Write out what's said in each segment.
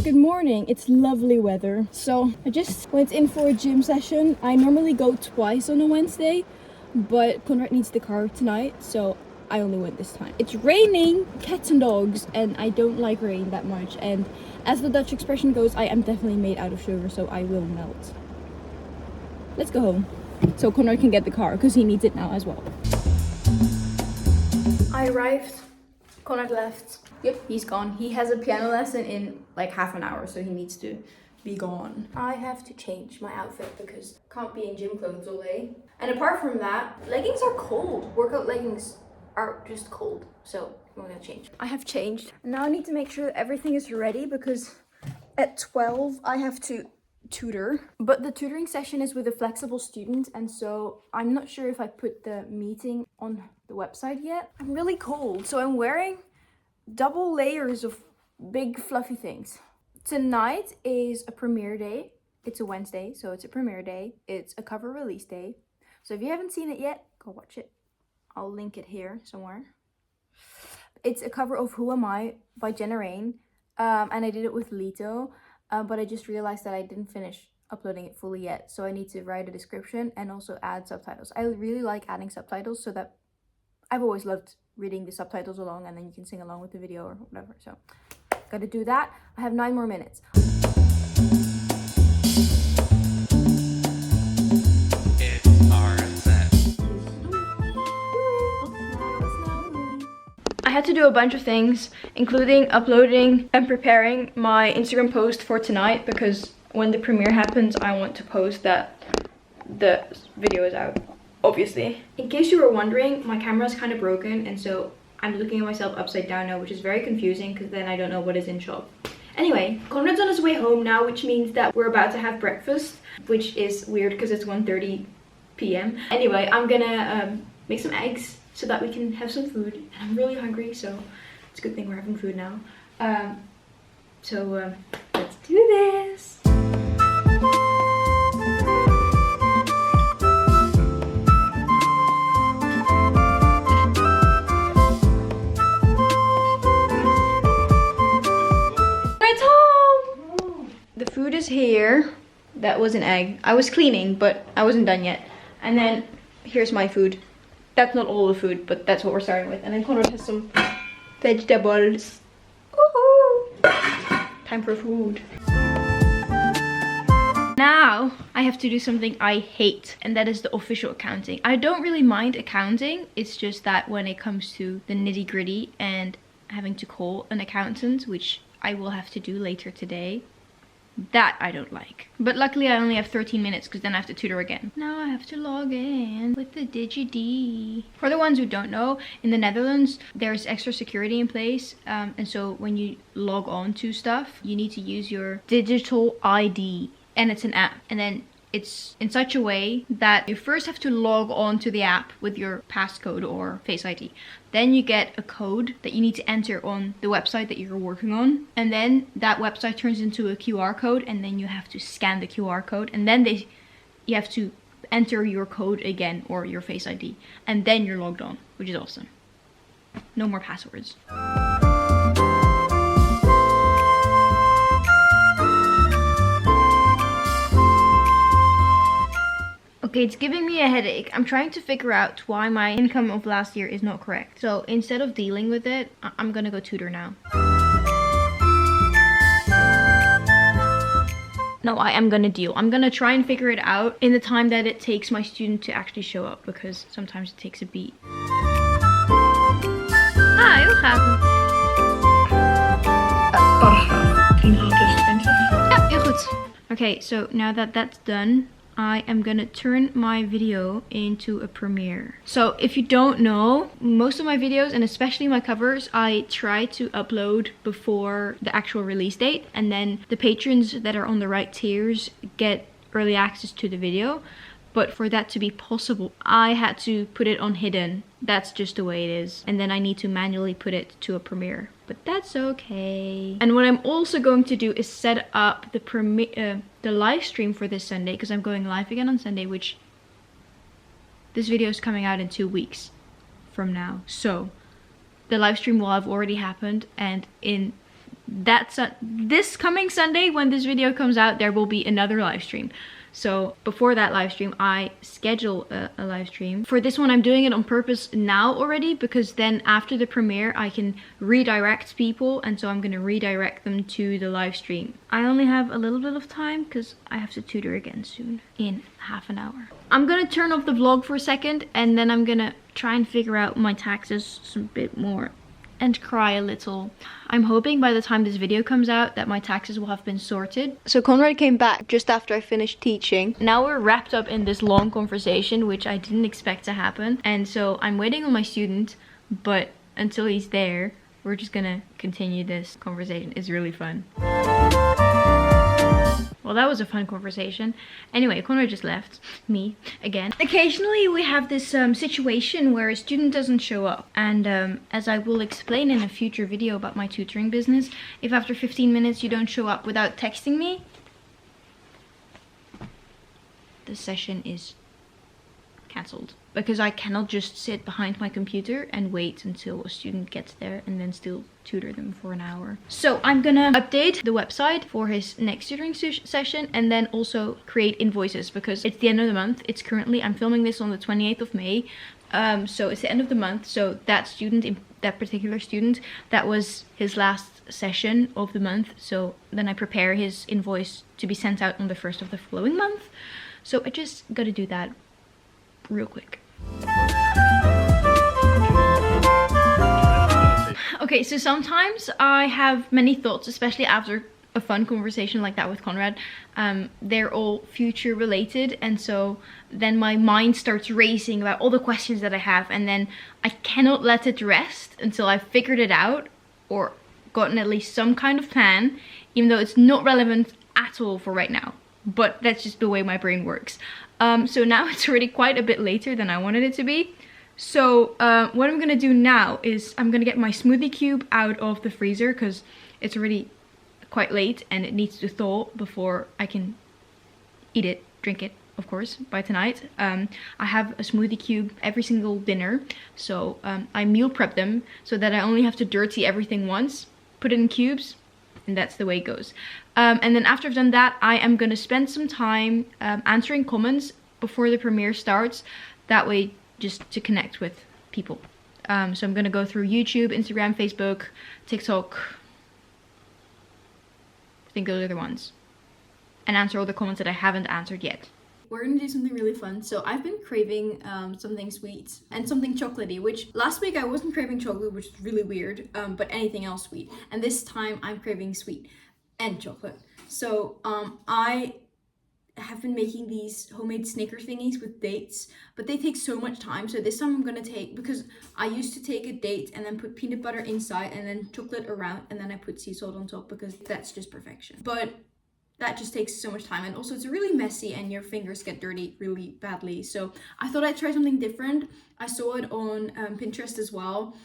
Good morning, it's lovely weather. So I just went in for a gym session. I normally go twice on a Wednesday, but Conrad needs the car tonight, so I only went this time. It's raining cats and dogs, and I don't like rain that much. And as the Dutch expression goes, I am definitely made out of sugar, so I will melt. Let's go home so Conrad can get the car because he needs it now as well. I arrived. Conrad left. Yep, he's gone. He has a piano lesson in like half an hour, so he needs to be gone. I have to change my outfit because I can't be in gym clothes all day. And apart from that, leggings are cold. Workout leggings are just cold, so I'm gonna change. I have changed. Now I need to make sure that everything is ready because at 12 I have to tutor. But the tutoring session is with a flexible student, and so I'm not sure if I put the meeting on the website yet. I'm really cold, so I'm wearing double layers of big fluffy things. Tonight is a premiere day. It's a Wednesday, so it's a premiere day. It's a cover release day. So if you haven't seen it yet, go watch it. I'll link it here somewhere. It's a cover of Who Am I by Jenna Rain, and I did it with Lito, but I just realized that I didn't finish uploading it fully yet, so I need to write a description and also add subtitles. I really like adding subtitles, so that I've always loved reading the subtitles along, and then you can sing along with the video or whatever. So gotta do that. I have 9 more minutes. I had to do a bunch of things, including uploading and preparing my Instagram post for tonight, because when the premiere happens, I want to post that the video is out, obviously. In case you were wondering, my camera is kind of broken, and so I'm looking at myself upside down now, which is very confusing because then I don't know what is in shot. Anyway, Conrad's on his way home now, which means that we're about to have breakfast, which is weird because it's 1:30 p.m. Anyway, I'm gonna make some eggs so that we can have some food, and I'm really hungry, so it's a good thing we're having food now. Let's do this. It's home! The food is here. That was an egg. I was cleaning, but I wasn't done yet. And then here's my food. That's not all the food, but that's what we're starting with. And then Conrad has some vegetables. Woohoo! Time for food. Now I have to do something I hate, and that is the official accounting. I don't really mind accounting. It's just that when it comes to the nitty-gritty and having to call an accountant, which I will have to do later today, that I don't like. But luckily I only have 13 minutes because then I have to tutor again. Now I have to log in with the DigiD. For the ones who don't know, in the Netherlands there's extra security in place, and so when you log on to stuff, you need to use your digital ID, and it's an app, and then it's in such a way that you first have to log on to the app with your passcode or Face ID. Then you get a code that you need to enter on the website that you're working on. And then that website turns into a QR code, and then you have to scan the QR code. And then you have to enter your code again, or your Face ID. And then you're logged on, which is awesome. No more passwords. Okay, it's giving me a headache. I'm trying to figure out why my income of last year is not correct. So instead of dealing with it, I'm gonna go tutor now. No, I am gonna deal. I'm gonna try and figure it out in the time that it takes my student to actually show up, because sometimes it takes a beat. Ah, heel gaaf. Ja, heel goed. Okay, so now that that's done, I am gonna turn my video into a premiere. So if you don't know, most of my videos, and especially my covers, I try to upload before the actual release date, and then the patrons that are on the right tiers get early access to the video. But for that to be possible, I had to put it on hidden. That's just the way it is. And then I need to manually put it to a premiere. But that's okay. And what I'm also going to do is set up the live stream for this Sunday, because I'm going live again on Sunday, which this video is coming out in 2 weeks from now. So the live stream will have already happened, and in this coming Sunday when this video comes out, there will be another live stream. So before that live stream, I schedule a live stream. For this one, I'm doing it on purpose now already, because then after the premiere, I can redirect people. And so I'm going to redirect them to the live stream. I only have a little bit of time because I have to tutor again soon in half an hour. I'm going to turn off the vlog for a second, and then I'm going to try and figure out my taxes a bit more and cry a little. I'm hoping by the time this video comes out that my taxes will have been sorted. So Conrad came back just after I finished teaching. Now we're wrapped up in this long conversation, which I didn't expect to happen. And so I'm waiting on my student, but until he's there, we're just gonna continue this conversation. It's really fun. Well, that was a fun conversation. Anyway, Conrad just left me again. Occasionally we have this situation where a student doesn't show up. And as I will explain in a future video about my tutoring business, if after 15 minutes you don't show up without texting me, the session is cancelled. Because I cannot just sit behind my computer and wait until a student gets there and then still tutor them for an hour. So I'm gonna update the website for his next tutoring session, and then also create invoices, because it's the end of the month. It's currently, I'm filming this on the 28th of May. So it's the end of the month. So that student, that particular student, that was his last session of the month. So then I prepare his invoice to be sent out on the 1st of the following month. So I just gotta do that real quick. Okay, so sometimes I have many thoughts, especially after a fun conversation like that with Conrad. They're all future related, and so then my mind starts racing about all the questions that I have, and then I cannot let it rest until I've figured it out or gotten at least some kind of plan, even though it's not relevant at all for right now. But that's just the way my brain works. So now it's already quite a bit later than I wanted it to be. So what I'm gonna do now is I'm gonna get my smoothie cube out of the freezer, because it's already quite late and it needs to thaw before I can eat it, drink it, of course, by tonight. I have a smoothie cube every single dinner. So I meal prep them so that I only have to dirty everything once, put it in cubes, and that's the way it goes. And then after I've done that, I am gonna spend some time answering comments before the premiere starts. That way, just to connect with people. So I'm gonna go through YouTube, Instagram, Facebook, TikTok. I think those are the ones. And answer all the comments that I haven't answered yet. We're gonna do something really fun. So I've been craving something sweet and something chocolatey, which last week I wasn't craving chocolate, which is really weird, but anything else sweet. And this time I'm craving sweet and chocolate. So I have been making these homemade Snickers thingies with dates, but they take so much time. So this time I'm gonna take, because I used to take a date and then put peanut butter inside and then chocolate around, and then I put sea salt on top, because that's just perfection. But that just takes so much time, and also it's really messy and your fingers get dirty really badly. So I thought I'd try something different. I saw it on Pinterest as well,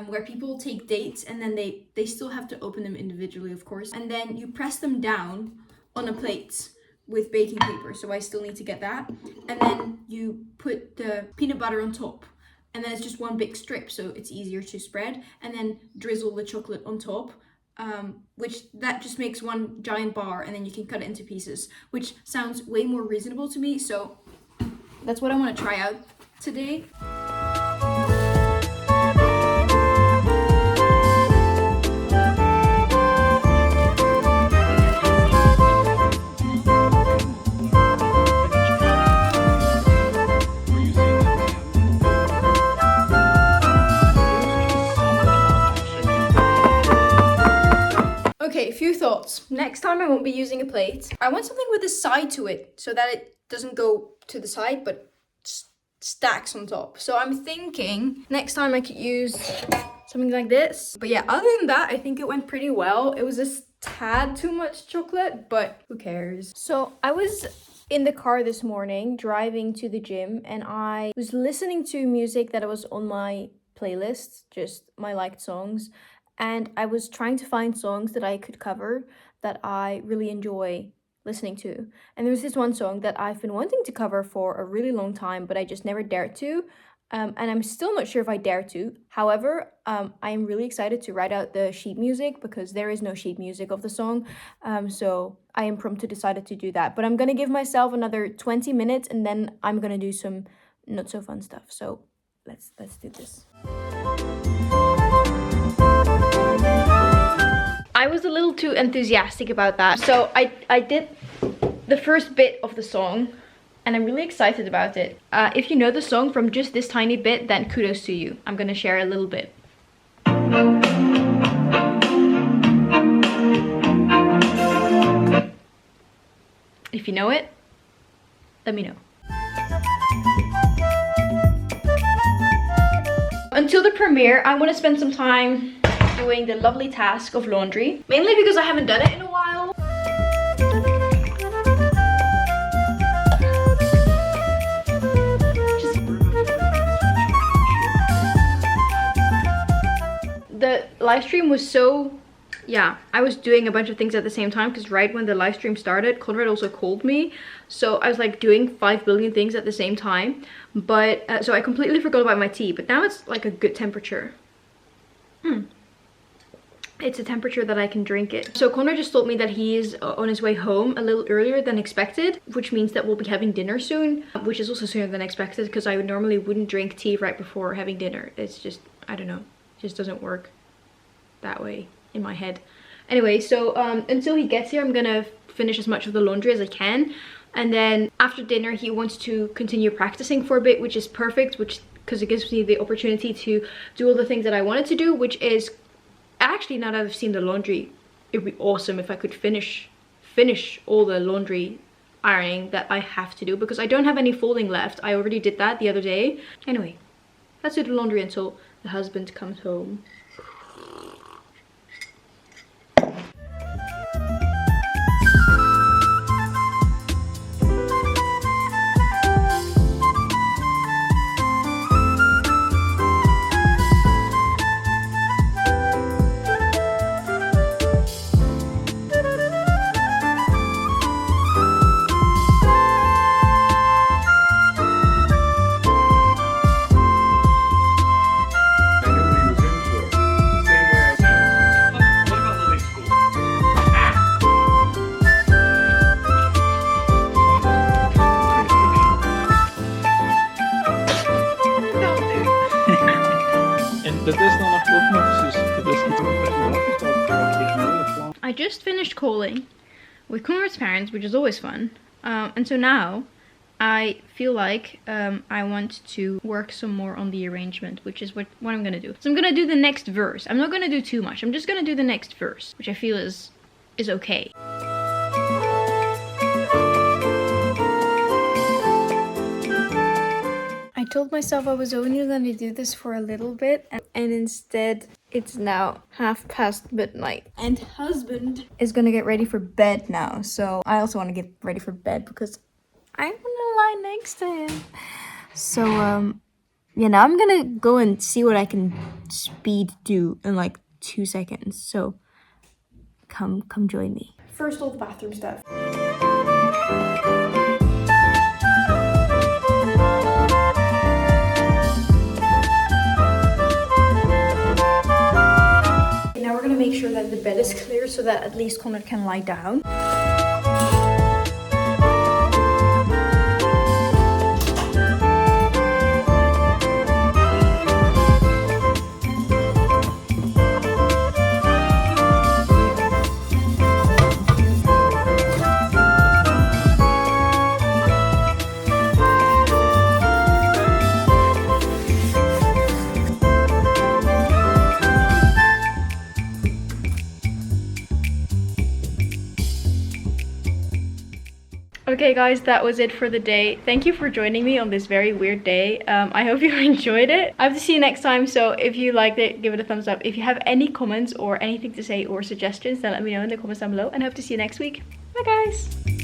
where people take dates and then they still have to open them individually, of course, and then you press them down on a plate with baking paper. So I still need to get that, and then you put the peanut butter on top, and then it's just one big strip, so it's easier to spread, and then drizzle the chocolate on top. Which that just makes one giant bar, and then you can cut it into pieces, which sounds way more reasonable to me. So that's what I want to try out today. Okay, few thoughts. Next time I won't be using a plate. I want something with a side to it so that it doesn't go to the side but stacks on top. So I'm thinking next time I could use something like this. But yeah, other than that, I think it went pretty well. It was a tad too much chocolate, but who cares? So I was in the car this morning driving to the gym, and I was listening to music that was on my playlist, just my liked songs. And I was trying to find songs that I could cover that I really enjoy listening to. And there was this one song that I've been wanting to cover for a really long time, but I just never dared to. and I'm still not sure if I dare to. However, I am really excited to write out the sheet music because there is no sheet music of the song. So I impromptu decided to do that. But I'm gonna give myself another 20 minutes and then I'm gonna do some not so fun stuff. So let's do this. I was a little too enthusiastic about that. So I did the first bit of the song. And I'm really excited about it. If you know the song from just this tiny bit, then kudos to you. I'm gonna share a little bit. If you know it, let me know. Until the premiere, I want to spend some time doing the lovely task of laundry. Mainly because I haven't done it in a while. The live stream was so, yeah, I was doing a bunch of things at the same time because right when the live stream started, Conrad also called me. So I was like doing 5 billion things at the same time. But, so I completely forgot about my tea, but now it's like a good temperature. It's a temperature that I can drink it. So Conrad just told me that he is on his way home a little earlier than expected, which means that we'll be having dinner soon, which is also sooner than expected because I normally wouldn't drink tea right before having dinner. It's just, I don't know. Just doesn't work that way in my head. Anyway, so until he gets here, I'm gonna finish as much of the laundry as I can, and then after dinner he wants to continue practicing for a bit, which is perfect, because it gives me the opportunity to do all the things that I wanted to do, which is actually, now that I've seen the laundry, it'd be awesome if I could finish all the laundry ironing that I have to do, because I don't have any folding left. I already did that the other day. Anyway, let's do the laundry until the husband comes home. I just finished calling with Conrad's parents, which is always fun. And so now I feel like I want to work some more on the arrangement, which is what I'm gonna do. So I'm gonna do the next verse. I'm not gonna do too much. I'm just gonna do the next verse, which I feel is okay. I told myself I was only going to do this for a little bit, and instead it's now midnight, and husband is going to get ready for bed now. So I also want to get ready for bed because I want to lie next to him. So yeah, now I'm going to go and see what I can speed do in like 2 seconds. So come join me. First, all the bathroom stuff. Now we're gonna make sure that the bed is clear so that at least Conrad can lie down. Okay guys, that was it for the day. Thank you for joining me on this very weird day. I hope you enjoyed it. I hope to see you next time, so if you liked it, give it a thumbs up. If you have any comments or anything to say or suggestions, then let me know in the comments down below, and I hope to see you next week. Bye guys!